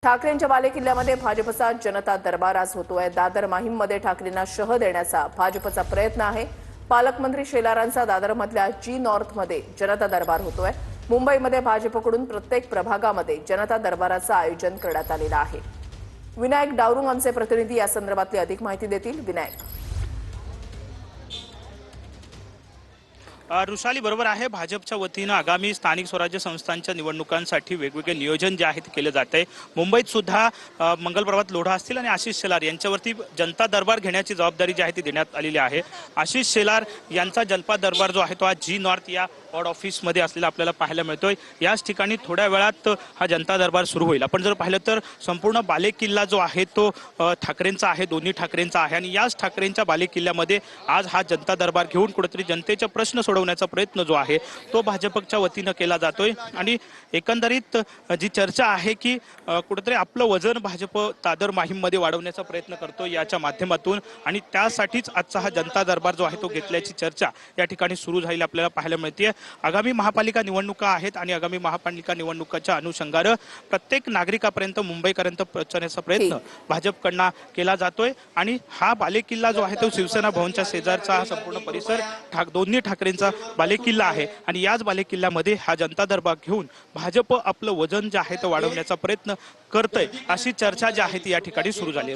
ठाकरेंच्या बालेकिल्ल्यामध्ये भाजपचा जनता दरबार आज होतोय। दादर माहीममध्ये ठाकरेंना शह देण्याचा भाजपचा प्रयत्न आहे। पालकमंत्री शेलारांचा दादरमधल्या जी नॉर्थमध्ये जनता दरबार होतोय। मुंबईमध्ये भाजपकडून प्रत्येक प्रभागामध्ये जनता दरबाराचं आयोजन करण्यात आलेलं आहे। विनायक डावरुंग आमचे प्रतिनिधी या संदर्भातली अधिक माहिती देतील। विनायक, रुशाली बरोबर आहे। भाजपच्या वतीनं आगामी स्थानिक स्वराज्य संस्थांच्या निवडणुकांसाठी वेगवेगळे नियोजन जे आहे ते केले जात आहे। मुंबईत सुद्धा मंगल प्रभात लोढा असतील आणि आशिष शेलार यांच्यावरती जनता दरबार घेण्याची जबाबदारी जी आहे ती देण्यात आलेली आहे। आशिष शेलार यांचा जनता दरबार जो आहे तो आज जी नॉर्थ या वॉर्ड ऑफिसमध्ये असलेला आपल्याला पाहायला मिळतोय। याच ठिकाणी थोड्या वेळात हा जनता दरबार सुरू होईल। आपण जर पाहिलं तर संपूर्ण बालेकिल्ला जो आहे तो ठाकरेंचा आहे, दोन्ही ठाकरेंचा आहे आणि याच ठाकरेंच्या बालेकिल्ल्यामध्ये आज हा जनता दरबार घेऊन कुठेतरी जनतेचे प्रश्न सोडवण्याचा प्रयत्न जो आहे तो भाजपच्या वतीनं केला जातोय। आणि एकंदरीत जी चर्चा आहे की कुठेतरी आपलं वजन भाजप दादर माहीममध्ये वाढवण्याचा प्रयत्न करतो याच्या माध्यमातून, आणि त्यासाठीच आजचा हा जनता दरबार जो आहे तो घेतल्याची चर्चा या ठिकाणी सुरू झालेली आपल्याला पाहायला मिळते। आगामी महापालिका निवडणुका आहेत आणि आगामी महापालिका निवडणुकाच्या अनुषंगाने प्रत्येक नागरिकापर्यंत मुंबईपर्यंत पोहोचण्याचा प्रयत्न भाजपकडून केला जातोय। आणि हा बालेकिल्ला जो आहे तो शिवसेना भवनच्या शेजारचा हा संपूर्ण परिसर दोन्ही ठाकरेंचा बालेकिल्ला आहे आणि याच बालेकिल्ल्यामध्ये हा जनता दरबार घेऊन भाजप आपलं वजन जे आहे ते वाढवण्याचा प्रयत्न करतंय, अशी चर्चा जी आहे ती या ठिकाणी सुरू झाली आहे।